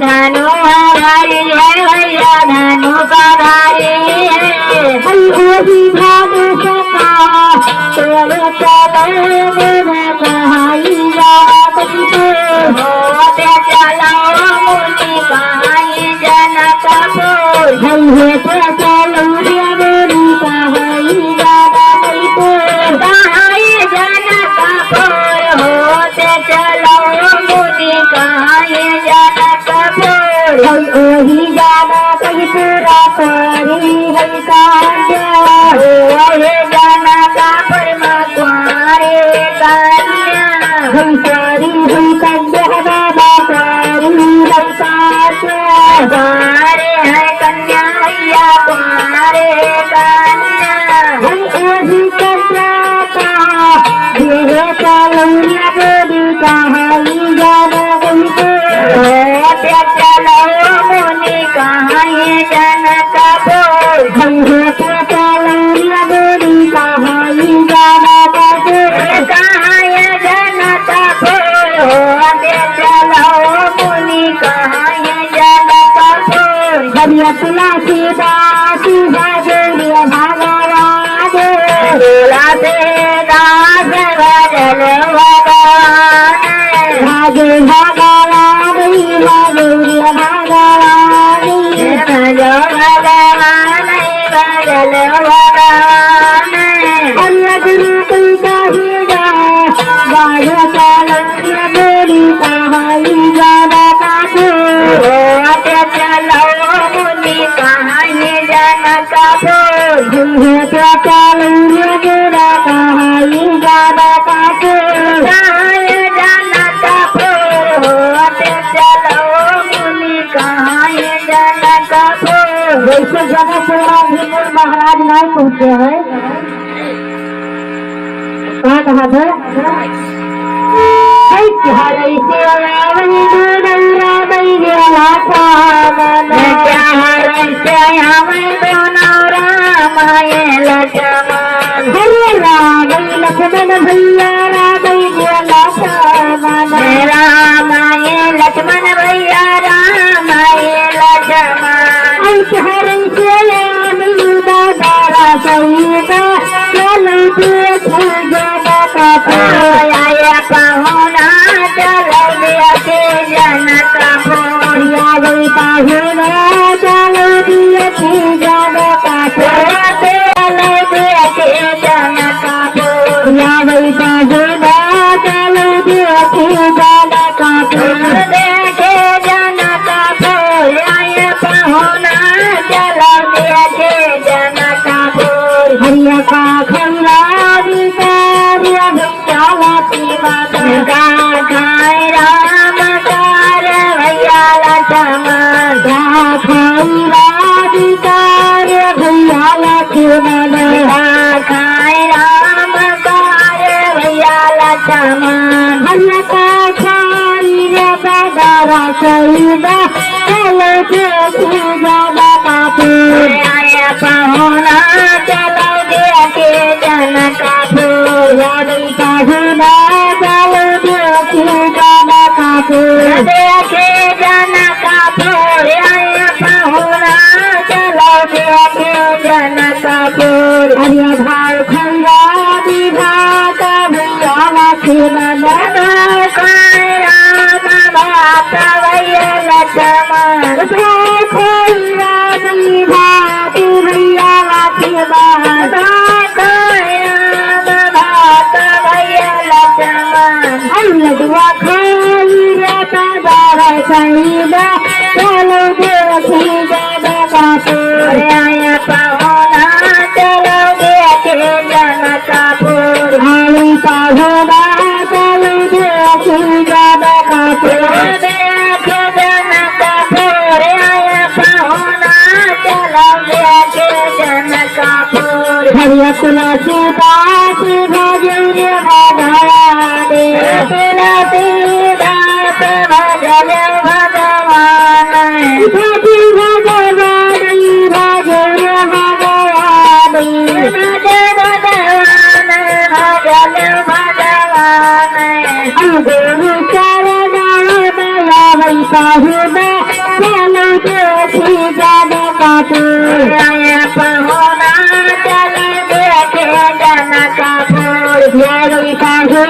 धनु हमारी है भैया धनु का भारी है वही भाग सका तेरे चलो कहाई जात होते चलो मुनि कहाई जनकपुर भैया चलो मेरी कहाई जात कहाई जनकपुर होते चलो मुनि कहाई जनकपुर वही जाना कहीं पूरा करी है कांड वही जनकपुर मकुआरे कन्या हम सारी हुई कन्या बाबा सारी है कांड कुआरे है कन्या भैया कुआरे कन्या हम वही कन्या ये चलौया बेबी कहाई जाना कहीं होते चलो मुनि कहाई जनकपुर होते चलौया बेबी कहाई जाना कहाई जनकपुर होते चलो मुनि कहाई जनकपुर भैया तुलसीदास भजन भगवान तुलसीदास भजन भगवान भागे भगवान भजो भगवान भजो भगवान भजन भगवान अन्य गुरु कोई कहेगा बाढ़ चलो मेरी कहाई जाना कपूर होते चलो मुनि कहाई जनकपुर होते चलो मेरा कहाई जाना कपूर कहाई जनकपुर होते चलो मुनि कहाई जनकपुर वैसे जगह से महाराज नहीं पहुंचे हैं कहाँ कहा था लक्ष्मण भैया रामाय लक्ष्मण भैया रामाय लक्ष्मण दादा सहिता चलो पहुना चलो के जनकपुर पहुना चलो के जनकपुर चलो के जनकपुर पहुना चलो के जनकपुर देखे जनकपुर पहुना चलो के जनकपुर हरिया का खंगा खाए राम कार भैया लक्ष्मण कार भैया लक्ष्मण खाए राम कार भैया लक्ष्मण भैया का खाई दादा सहिता चलो जनकपुर पहुना चलो के जनकपुर पहुना चलो के जनकपुर देखे जनकपुर पहुना चलो के जनकपुर हरिया भाव खंगा विभाग भैया लक्ष्मण राम बाप भैया लक्ष्मण भैया लक्ष्मण लडुआ खाई दादा सहिता चलो देखी जनकपुर पहुना चलो देखे जनकपुर हरी पहुना चलो देखी जनकपुर देखे जनकपुर पहुना चलो देखे जनकपुर हरिया तुलसीदास भजन भगवान तुलसीदास भजन भगवान भजन भगवान गुरु चरण में साहुदा चलो देखी जाना कापुर पहुना चले देखे जाना कापुर प्यारी सासू